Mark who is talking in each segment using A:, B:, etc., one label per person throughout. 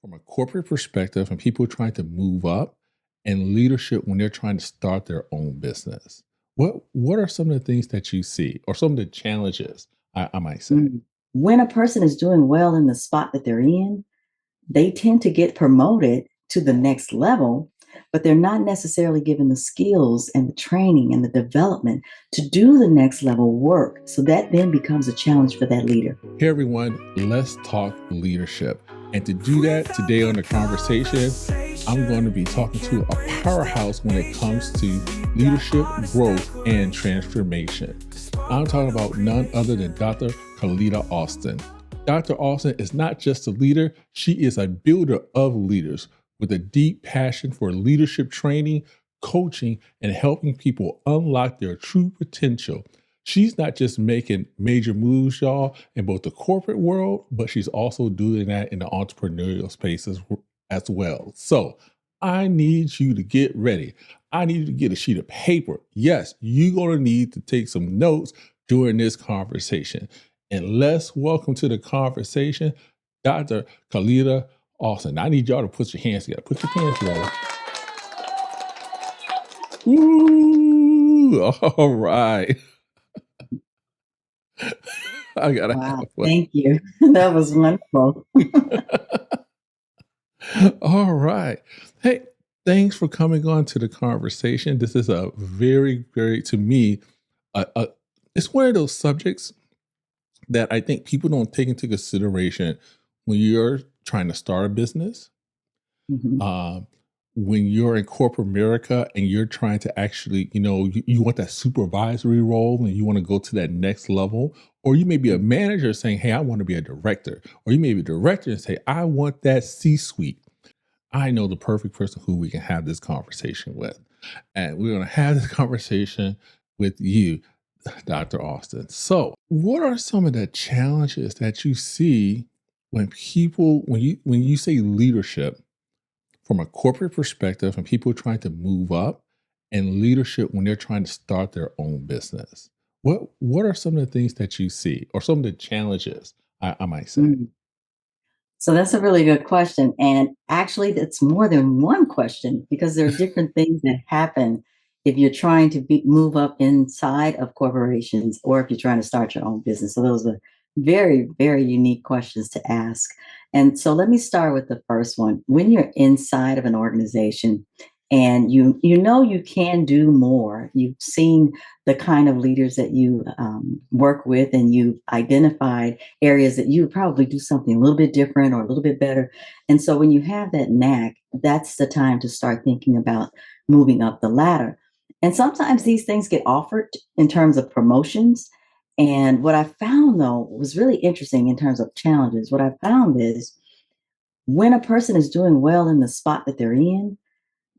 A: from a corporate perspective and people trying to move up and leadership when they're trying to start their own business. What are some of the things that you see or some of the challenges I might say?
B: Mm. When a person is doing well in the spot that they're in, they tend to get promoted to the next level, but they're not necessarily given the skills and the training and the development to do the next level work. So that then becomes a challenge for that leader.
A: Hey everyone, let's talk leadership. And to do that today on the conversation, I'm going to be talking to a powerhouse when it comes to leadership, growth, and transformation. I'm talking about none other than Dr. Carleta Alston. Dr. Alston is not just a leader, she is a builder of leaders with a deep passion for leadership training, coaching, and helping people unlock their true potential. She's not just making major moves, y'all, in both the corporate world, but she's also doing that in the entrepreneurial spaces as well. So I need you to get ready. I need you to get a sheet of paper. Yes, you're going to need to take some notes during this conversation. And let's welcome to the conversation, Dr. Carleta Alston. I need y'all to put your hands together. Put your hands together. Woo! All right. I gotta
B: Wow,
A: have fun.
B: thank you. That was wonderful.
A: All right. Hey, thanks for coming on to the conversation. This is a very, very, to me, it's one of those subjects that I think people don't take into consideration when you're trying to start a business,
B: Mhm.
A: um, when you're in corporate America and you're trying to actually, you want that supervisory role and you want to go to that next level, or you may be a manager saying, hey, I want to be a director, or you may be a director and say, I want that C-suite. I know the perfect person who we can have this conversation with. And we're going to have this conversation with you, Dr. Austin. So, what are some of the challenges that you see when you say leadership from a corporate perspective and people trying to move up and leadership when they're trying to start their own business? What are some of the things that you see or some of the challenges I might say?
B: Mm. So that's a really good question. And actually, that's more than one question because there are different things that happen if you're trying to move up inside of corporations or if you're trying to start your own business. So those are very, very unique questions to ask. And so let me start with the first one. When you're inside of an organization and you know you can do more, you've seen the kind of leaders that you work with, and you've identified areas that you would probably do something a little bit different or a little bit better. And so when you have that knack, that's the time to start thinking about moving up the ladder. And sometimes these things get offered in terms of promotions. And what I found, though, was really interesting in terms of challenges. What I found is when a person is doing well in the spot that they're in,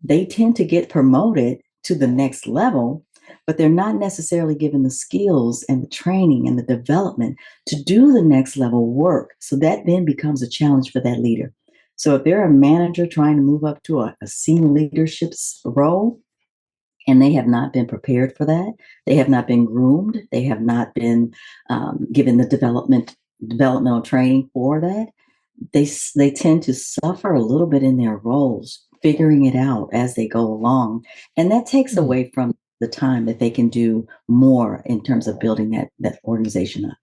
B: they tend to get promoted to the next level, but they're not necessarily given the skills and the training and the development to do the next level work. So that then becomes a challenge for that leader. So if they're a manager trying to move up to a senior leadership role and they have not been prepared for that, they have not been groomed, they have not been given the developmental training for that, they tend to suffer a little bit in their roles, figuring it out as they go along, and that takes
A: Hmm.
B: away from the time that they can do more in terms of building that organization up.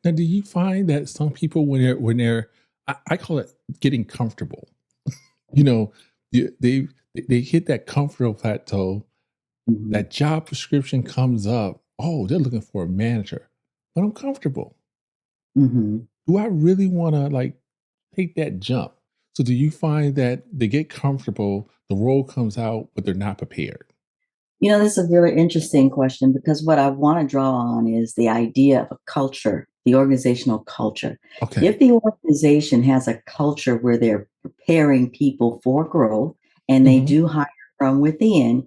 A: Now, do you find that some people I call it getting comfortable, you know, they hit that comfortable plateau,
B: Mhm,
A: that job description comes up, oh, they're looking for a manager, but I'm comfortable.
B: mhm.
A: Do I really want to like take that jump? So do you find that they get comfortable, the role comes out, but they're not prepared?
B: This is a really interesting question because what I want to draw on is the idea of a culture, the organizational culture.
A: Okay.
B: If the organization has a culture where they're preparing people for growth and they
A: Hmm.
B: do hire from within,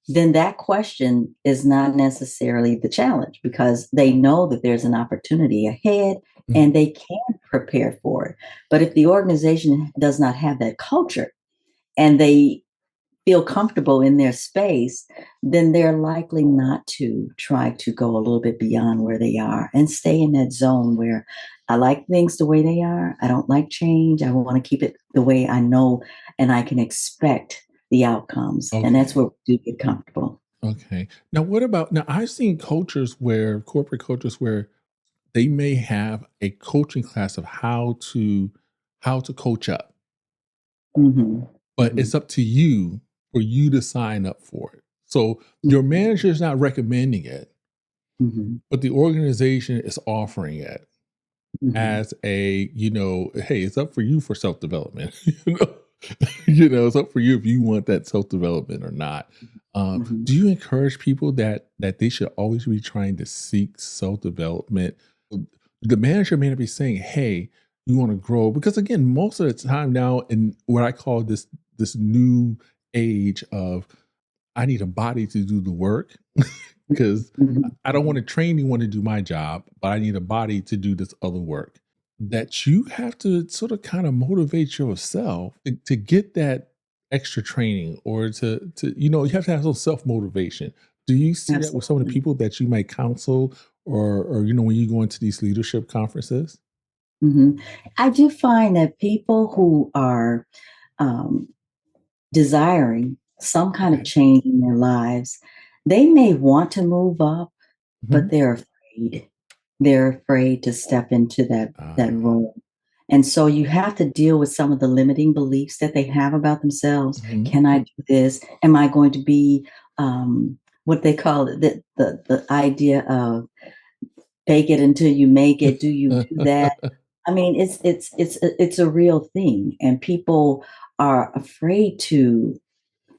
B: then that question is not necessarily the challenge because they know that there's an opportunity ahead and they can prepare for it. But if the organization does not have that culture and they feel comfortable in their space, then they're likely not to try to go a little bit beyond where they are and stay in that zone where I like things the way they are. I don't like change. I want to keep it the way I know and I can expect the outcomes. And that's
A: Okay.
B: where we do get comfortable.
A: Okay. Now, what about now? I've seen cultures where corporate cultures where they may have a coaching class of how to coach up,
B: Hmm.
A: but
B: Hmm.
A: it's up to you for you to sign up for it. So your manager is not recommending it,
B: Hmm.
A: but the organization is offering it
B: Hmm.
A: as a, hey, it's up for you for self-development. It's up for you if you want that self-development or not.
B: Hmm.
A: Do you encourage people that they should always be trying to seek self-development? The manager may not be saying, hey, you want to grow, because again, most of the time now in what I call this new age of I need a body to do the work because I don't want to train anyone to do my job, but I need a body to do this other work. That you have to sort of kind of motivate yourself to get that extra training, or to you have to have some self motivation. Do you see that with some of the
B: Absolutely.
A: people that you might counsel, or when you go into these leadership conferences?
B: Hmm. I do find that people who are um, desiring some kind of
A: Okay.
B: change in their lives, they may want to move up, but
A: Mhm.
B: they're afraid. They're afraid to step into that
A: Ah,
B: role. And so you have to deal with some of the limiting beliefs that they have about themselves.
A: mhm.
B: Can I do this? Am I going to be what they call it, the idea of fake it until you make it? Do you do that? I mean, it's a real thing, and people are afraid to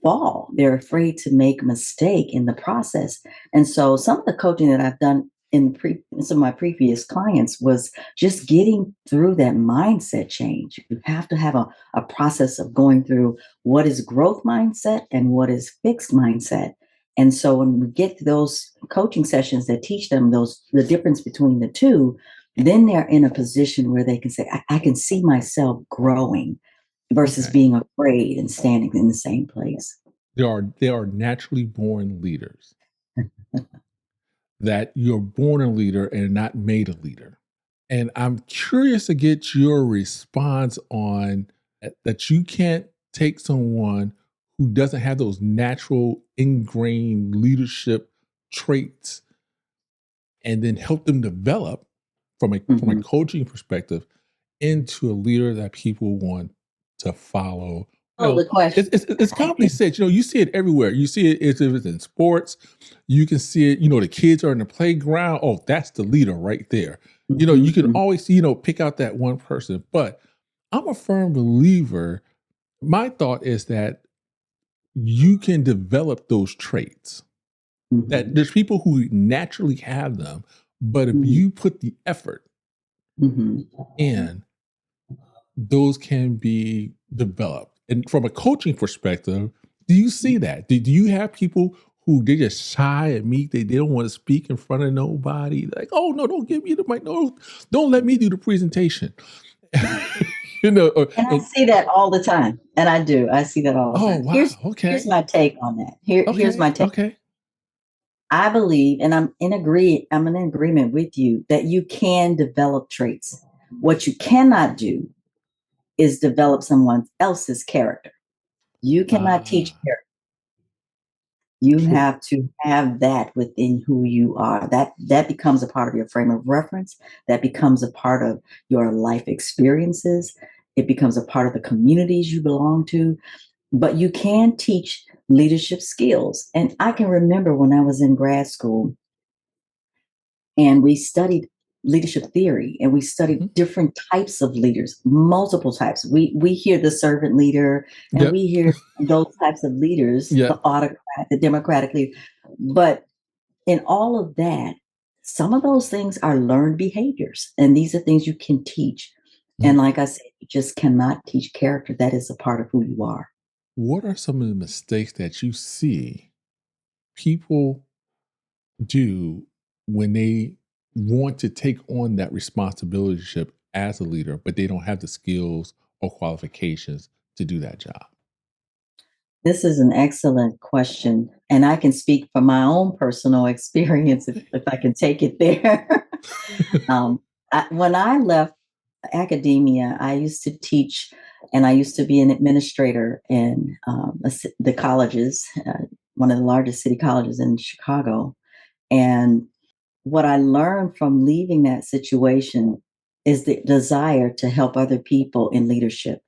B: fall. They're afraid to make a mistake in the process. And so some of the coaching that I've done in some of my previous clients was just getting through that mindset change. You have to have a process of going through what is growth mindset and what is fixed mindset. And so when we get to those coaching sessions that teach them the difference between the two, then they're in a position where they can say, I can see myself growing versus
A: Okay.
B: being afraid and standing in the same place.
A: There are naturally born leaders, that you're born a leader and not made a leader. And I'm curious to get your response on that you can't take someone who doesn't have those natural ingrained leadership traits and then help them develop from a
B: Mhm.
A: coaching perspective into a leader that people want to follow.
B: Oh, the
A: It's,
B: question.
A: it's, it's commonly said, you see it everywhere. You see it if it's in sports, you can see it, the kids are in the playground. Oh, that's the leader right there. You
B: Mhm,
A: can
B: mhm,
A: always, pick out that one person. But I'm a firm believer. My thought is that you can develop those traits, that
B: mhm,
A: there's people who naturally have them, but if
B: mhm,
A: you put the effort
B: mhm.
A: in, those can be developed. And from a coaching perspective, do you see that? Do you have people who they just shy at meet? They don't want to speak in front of nobody. Like, oh no, don't give me the mic. No, don't let me do the presentation.
B: And I
A: And
B: see that all the time, and I do. I see that all the
A: oh
B: time.
A: wow,
B: Here's
A: okay,
B: my take on that. Here's
A: okay,
B: my take.
A: okay,
B: I believe, and I'm in agreement with you that you can develop traits. What you cannot do is develop someone else's character. You cannot teach
A: ah,
B: character. You
A: true,
B: have to have that within who you are. That becomes a part of your frame of reference. That becomes a part of your life experiences. It becomes a part of the communities you belong to. But you can teach leadership skills. And I can remember when I was in grad school and we studied leadership theory and we studied
A: mhm.
B: different types of leaders, multiple types. We hear the servant leader and
A: Yep,
B: we hear those types of leaders, the
A: yep.
B: autocrat, the democratic leader. But in all of that, some of those things are learned behaviors, and these are things you can teach. And
A: Mhm.
B: like I said, you just cannot teach character. That is a part of who you are.
A: What are some of the mistakes that you see people do when they want to take on that responsibility as a leader, but they don't have the skills or qualifications to do that job?
B: This is an excellent question. And I can speak from my own personal experience if I can take it there. um, when I left academia, I used to teach and I used to be an administrator in the colleges, one of the largest city colleges in Chicago. And what I learned from leaving that situation is the desire to help other people in leadership.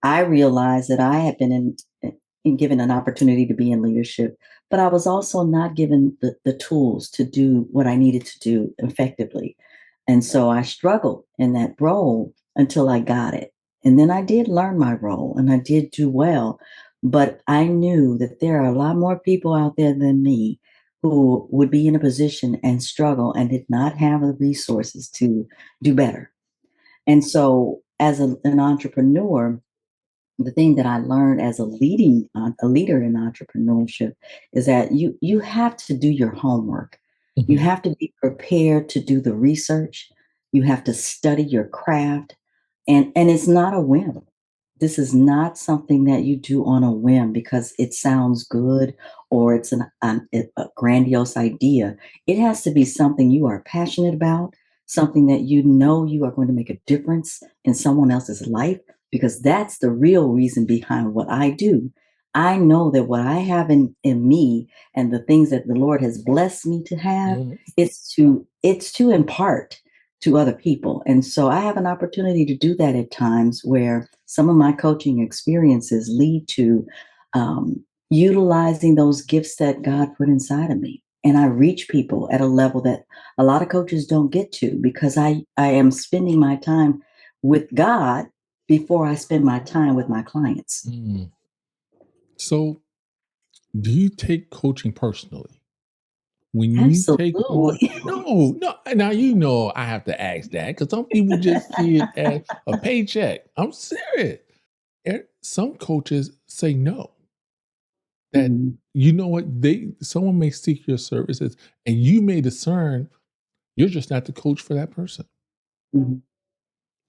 B: I realized that I had been given an opportunity to be in leadership, but I was also not given the tools to do what I needed to do effectively. And so I struggled in that role until I got it. And then I did learn my role and I did do well. But I knew that there are a lot more people out there than me who would be in a position and struggle and did not have the resources to do better. And so, as an entrepreneur, the thing that I learned as a leader in entrepreneurship is that you have to do your homework. You
A: Mhm.
B: have to be prepared to do the research. You have to study your craft, and it's not a whim. This is not something that you do on a whim because it sounds good or it's a grandiose idea. It has to be something you are passionate about, something that you know you are going to make a difference in someone else's life, because that's the real reason behind what I do. I know that what I have in me and the things that the Lord has blessed me to have,
A: Mhm.
B: it's to impart to other people. And so I have an opportunity to do that at times where some of my coaching experiences lead to utilizing those gifts that God put inside of me. And I reach people at a level that a lot of coaches don't get to because I am spending my time with God before I spend my time with my clients.
A: Mm. So, do you take coaching personally? When you take on
B: Absolutely.
A: no, now you know I have to ask that because some people just see it as a paycheck. I'm serious. Some coaches say no. That
B: Mhm,
A: you know what someone may seek your services, and you may discern you're just not the coach for that person.
B: mhm,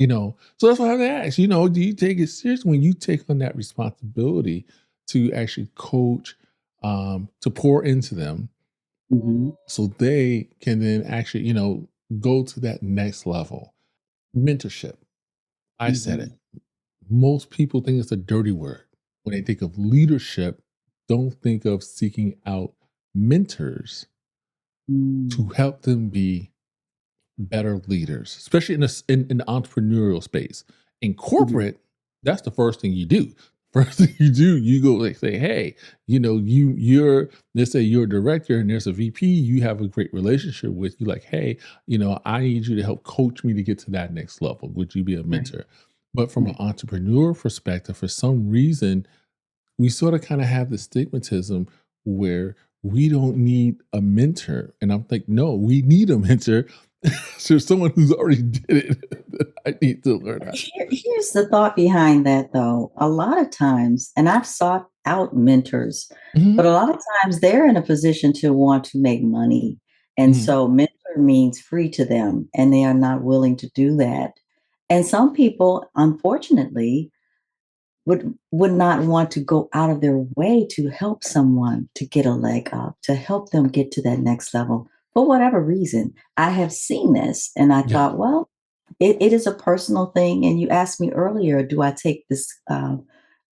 A: So that's why I have to ask. Do you take it serious when you take on that responsibility to actually coach, to pour into them,
B: mhm,
A: so they can then actually, go to that next level. Mentorship. I said it.
B: mhm,
A: Most people think it's a dirty word. When they think of leadership, don't think of seeking out mentors to
B: mm,
A: help them be better leaders, especially in the entrepreneurial space. In
B: mhm,
A: corporate, that's the first thing you do. First thing you do, you go like say, hey, you're let's say you're a director and there's a VP you have a great relationship with. You like, hey, I need you to help coach me to get to that next level. Would you be a
B: right,
A: mentor? But from an
B: right.
A: entrepreneur perspective, for some reason, we sort of kind of have the stigmatism where we don't need a mentor. And I'm like, no, we need a mentor. So someone who's already did it. I need to learn how.
B: Here's the thought behind that, though. A lot of times, and I've sought out mentors, but
A: Mhm,
B: a lot of times they're in a position to want to make money. And
A: mhm.
B: so, mentor means free to them, and they are not willing to do that. And some people, unfortunately, would not want to go out of their way to help someone to get a leg up, to help them get to that next level for whatever reason. I have seen this and I
A: Yeah.
B: thought, well, it is a personal thing. And you asked me earlier, do I take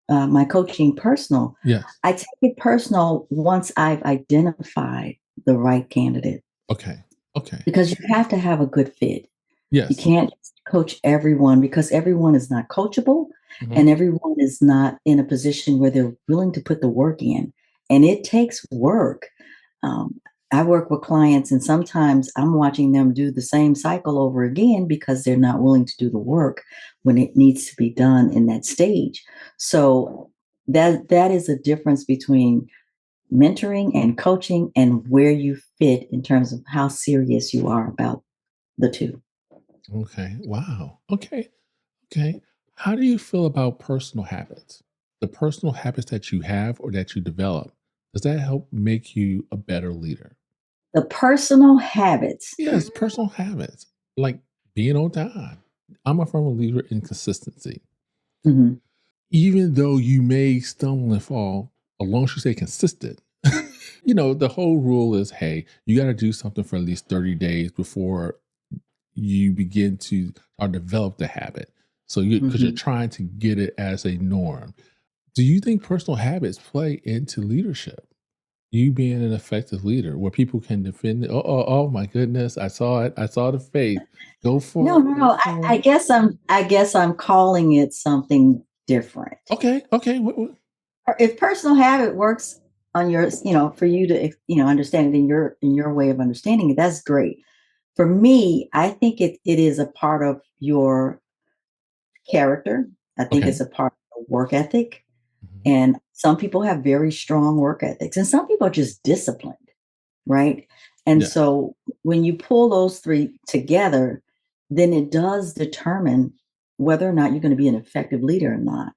B: my coaching personal?
A: Yes.
B: I take it personal once I've identified the right candidate
A: Okay. Okay.
B: because you have to have a good fit. You
A: Yes.
B: can't just coach everyone because everyone is not coachable
A: Mhm.
B: and everyone is not in a position where they're willing to put the work in. And it takes work. Um, I work with clients, and sometimes I'm watching them do the same cycle over again because they're not willing to do the work when it needs to be done in that stage. So that is a difference between mentoring and coaching and where you fit in terms of how serious you are about the two.
A: Okay. Wow. Okay. Okay. How do you feel about personal habits? The personal habits that you have or that you develop, does that help make you a better leader?
B: The personal habits.
A: Yes, personal habits like being on time. I'm a firm believer in consistency.
B: Mhm,
A: Even though you may stumble and fall, as long as you stay consistent. The whole rule is, hey, you got to do something for at least 30 days before you begin to or develop the habit. So because you're
B: Mhm.
A: trying to get it as a norm. Do you think personal habits play into leadership? You being an effective leader where people can defend it. Oh my goodness, I saw it. I saw the faith. Go
B: No,
A: for it.
B: no,
A: Go
B: no.
A: for
B: I
A: it.
B: guess I'm calling it something different.
A: Okay. Okay.
B: Or if personal habit works on your, for you to, understand it in your way of understanding it, that's great. For me, I think it is a part of your character. I think
A: Okay.
B: it's a part of the work ethic.
A: Mhm.
B: And some people have very strong work ethics, and some people are just disciplined, right? And
A: Yes.
B: so when you pull those three together, then it does determine whether or not you're going to be an effective leader or not.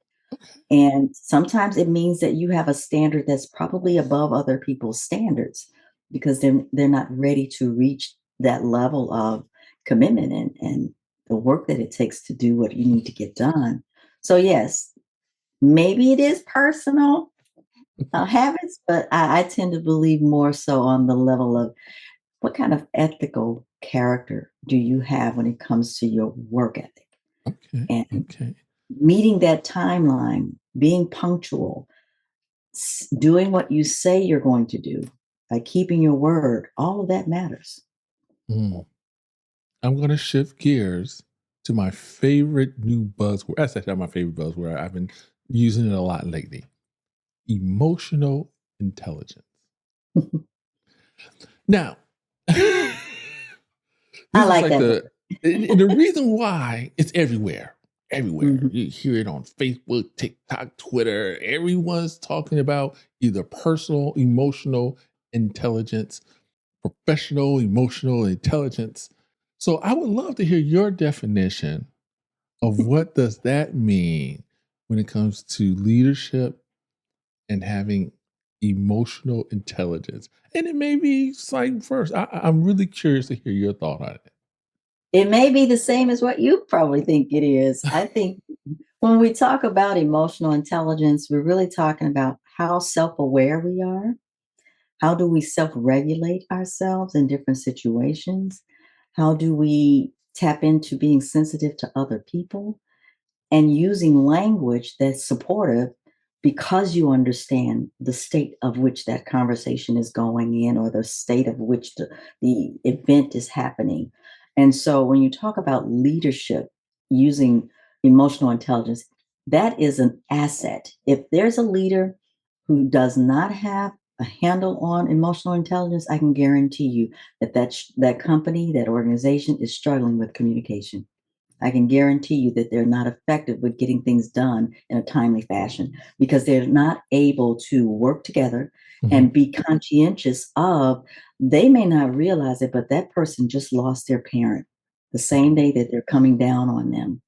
B: And sometimes it means that you have a standard that's probably above other people's standards because they're not ready to reach that level of commitment and the work that it takes to do what you need to get done. So yes, maybe it is personal habits, but I tend to believe more so on the level of what kind of ethical character do you have when it comes to your work ethic
A: Okay.
B: and
A: Okay.
B: meeting that timeline, being punctual, doing what you say you're going to do, by keeping your word, all of that matters.
A: Mm. I'm going to shift gears to my favorite new buzzword. That's actually not my favorite buzzword. I've been using it a lot lately. Emotional intelligence. Now, this
B: I
A: is
B: like
A: like
B: that word.
A: and the reason why it's everywhere. Everywhere.
B: Mhm.
A: You hear it on Facebook, TikTok, Twitter. Everyone's talking about either personal, emotional intelligence, professional, emotional intelligence. So I would love to hear your definition of what does that mean when it comes to leadership and having emotional intelligence. And it may be slight first. I'm really curious to hear your thought on it.
B: It may be the same as what you probably think it is. I think when we talk about emotional intelligence, we're really talking about how self aware we are. How do we self regulate ourselves in different situations? How do we tap into being sensitive to other people? And using language that's supportive because you understand the state of which that conversation is going in or the state of which the event is happening. And so when you talk about leadership using emotional intelligence, that is an asset. If there's a leader who does not have a handle on emotional intelligence, I can guarantee you that company, that organization is struggling with communication. I can guarantee you that they're not effective with getting things done in a timely fashion because they're not able to work together
A: Mhm.
B: and be conscientious of, they may not realize it, but that person just lost their parent the same day that they're coming down on them.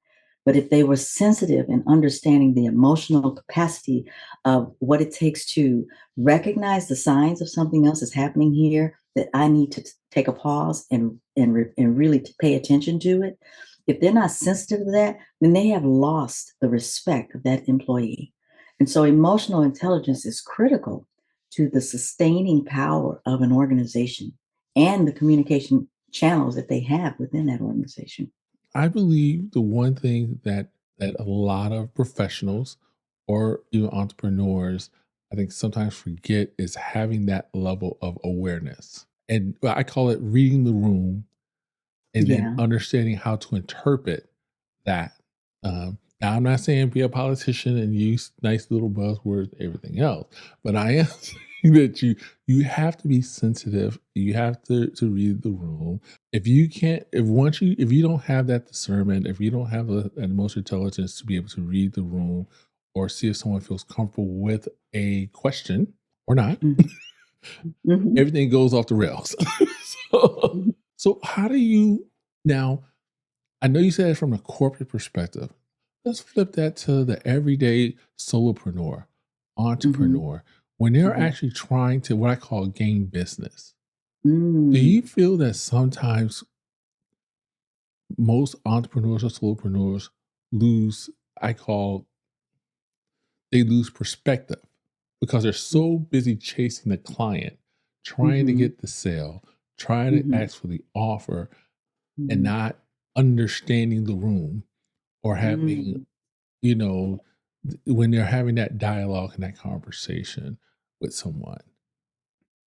B: But if they were sensitive and understanding the emotional capacity of what it takes to recognize the signs of something else is happening here, that I need to take a pause and really to pay attention to it, if they're not sensitive to that, then they have lost the respect of that employee. And so emotional intelligence is critical to the sustaining power of an organization and the communication channels that they have within that organization.
A: I believe the one thing that a lot of professionals or even entrepreneurs I think sometimes forget is having that level of awareness. And I call it reading the room and then
B: Yeah.
A: understanding how to interpret that. Now, I'm not saying be a politician and use nice little buzzwords, everything else, but I am saying that you have to be sensitive. You have to read the room. If you can't, if you don't have that discernment, if you don't have an emotional intelligence to be able to read the room or see if someone feels comfortable with a question or not,
B: Mhm. Mhm.
A: everything goes off the rails. so,
B: Mhm.
A: so how do you now? I know you said it from a corporate perspective. Let's flip that to the everyday solopreneur,
B: Mhm.
A: entrepreneur, when they're
B: Mhm.
A: actually trying to what I call gain business. Do
B: Mm.
A: you feel that sometimes most entrepreneurs or solopreneurs lose, I call, they lose perspective because they're so busy chasing the client, trying to
B: Mhm.
A: get the sale, trying to
B: Mhm.
A: ask for the offer, and
B: Mhm.
A: not understanding the room or having,
B: Mm.
A: you know, when they're having that dialogue and that conversation with someone.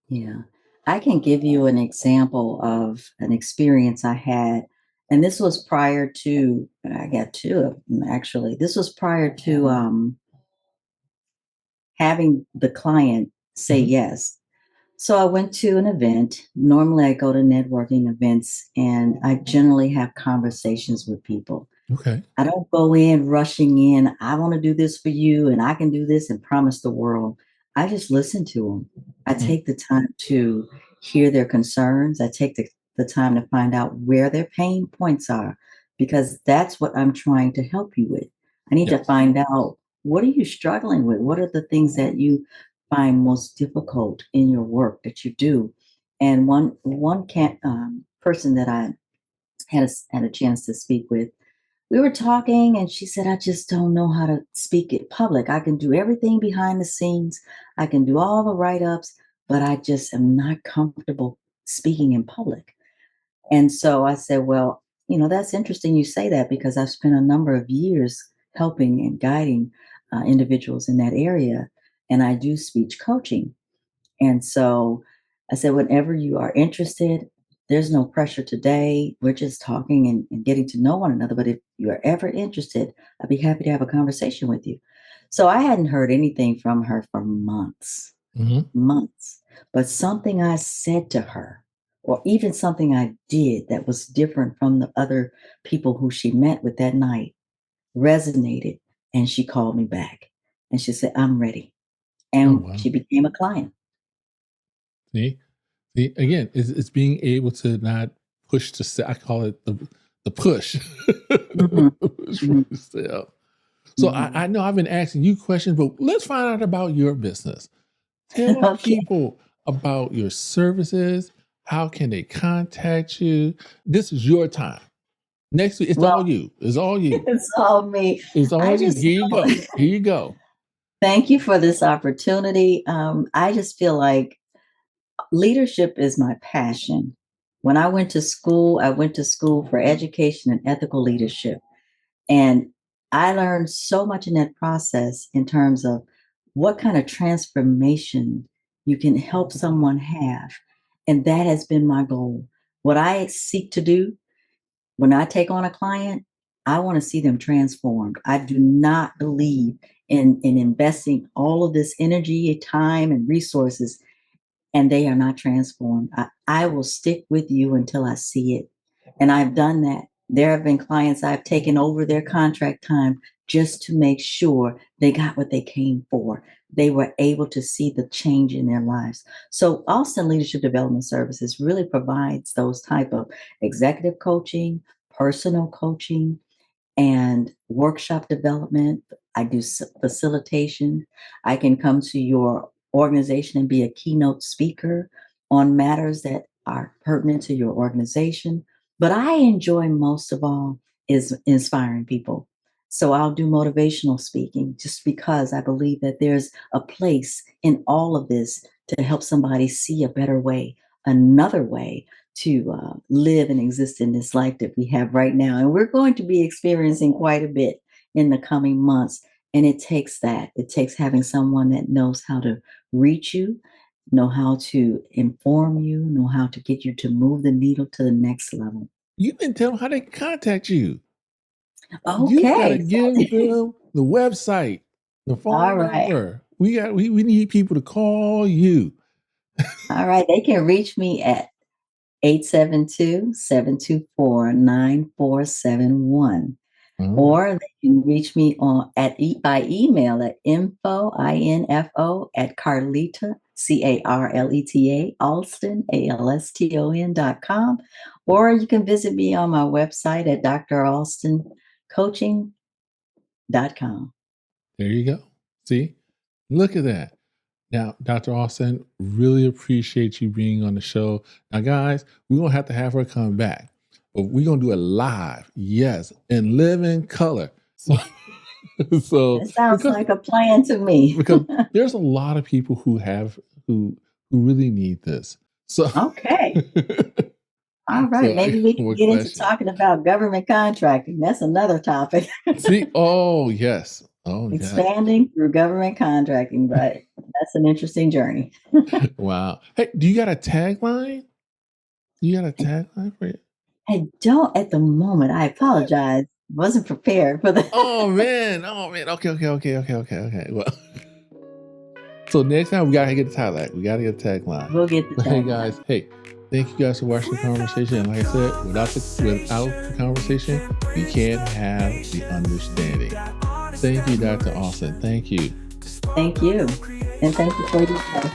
B: Yeah. I can give you an example of an experience I had, and this was prior to, I got two of them actually. This was prior to having the client say
A: Mhm.
B: yes. So I went to an event. Normally, I go to networking events and I generally have conversations with people.
A: Okay.
B: I don't go in rushing in. I want to do this for you and I can do this and promise the world. I just listen to them. I
A: Mhm.
B: take the time to hear their concerns. I take the time to find out where their pain points are because that's what I'm trying to help you with. I need to
A: Yes.
B: find out, what are you struggling with? What are the things that you find most difficult in your work that you do? And one person that I had a chance to speak with, we were talking and she said, I just don't know how to speak in public. I can do everything behind the scenes, I can do all the write ups, but I just am not comfortable speaking in public. And so I said, well, that's interesting you say that because I've spent a number of years helping and guiding individuals in that area. And I do speech coaching. And so I said, whenever you are interested, there's no pressure today. We're just talking and getting to know one another. But if you are ever interested, I'd be happy to have a conversation with you. So I hadn't heard anything from her for months,
A: Mhm.
B: months. But something I said to her, or even something I did that was different from the other people who she met with that night, resonated. And she called me back and she said, I'm ready.
A: Oh,
B: And
A: wow.
B: she became a client.
A: See? See, again, it's being able to not push to sell. I call it the push.
B: Mhm.
A: The push for
B: Mhm.
A: the sale. So I
B: Mhm.
A: know I've been asking you questions, but let's find out about your business. Tell
B: Okay.
A: people about your services. How can they contact you? This is your time. Next week, it's
B: Well,
A: all you. It's all you.
B: it's all me.
A: It's
B: I
A: all you.
B: just
A: Here you go. Here you go.
B: thank you for this opportunity. I just feel like leadership is my passion. When I went to school for education and ethical leadership. And I learned so much in that process in terms of what kind of transformation you can help someone have. And that has been my goal. What I seek to do when I take on a client, I want to see them transformed. I do not believe in investing all of this energy, time, and resources, and they are not transformed. I will stick with you until I see it. And I've done that. There have been clients I've taken over their contract time just to make sure they got what they came for. They were able to see the change in their lives. So Austin Leadership Development Services really provides those type of executive coaching, personal coaching, and workshop development. I do facilitation. I can come to your organization and be a keynote speaker on matters that are pertinent to your organization. But I enjoy most of all is inspiring people. So I'll do motivational speaking just because I believe that there's a place in all of this to help somebody see a better way, another way to live and exist in this life that we have right now. And we're going to be experiencing quite a bit in the coming months. And it takes that. It takes having someone that knows how to reach you, know how to inform you, know how to get you to move the needle to the next level.
A: You didn't tell them how they can contact you. You gotta
B: Okay.
A: give them the website, the
B: All
A: phone
B: right.
A: number. We need people to call you.
B: All right. They can reach me at 872-724-9471.
A: All right.
B: Or they can reach me by email at info at Carleta, Carleta, Alston, ALSTON.com. Or you can visit me on my website at dralstoncoaching.com.
A: There you go. See, look at that. Now, Dr. Austin, really appreciate you being on the show. Now, guys, we're gonna have her come back, but we're gonna do it live, yes, and live in color. So So
B: That sounds like a plan to me.
A: because there's a lot of people who really need this. So
B: Okay. All
A: so
B: right.
A: I
B: Maybe we
A: got
B: can
A: more
B: get into
A: questions.
B: talking about government contracting. That's another topic.
A: See, oh yes. Oh yes.
B: Expanding through government contracting, but that's an interesting journey.
A: Wow. Hey, do you got a tagline? You got a tagline for it?
B: I don't at the moment. I apologize. Wasn't prepared for that.
A: Oh man. Oh man. Okay. Well, so next time we gotta get a tagline. We gotta get a tagline.
B: We'll get the
A: But hey
B: tagline.
A: guys, hey, thank you guys for watching the conversation. And like I said, without the conversation, we can't have the understanding. Thank you, Dr. Alston. Thank you.
B: Thank you. And thank you for your time.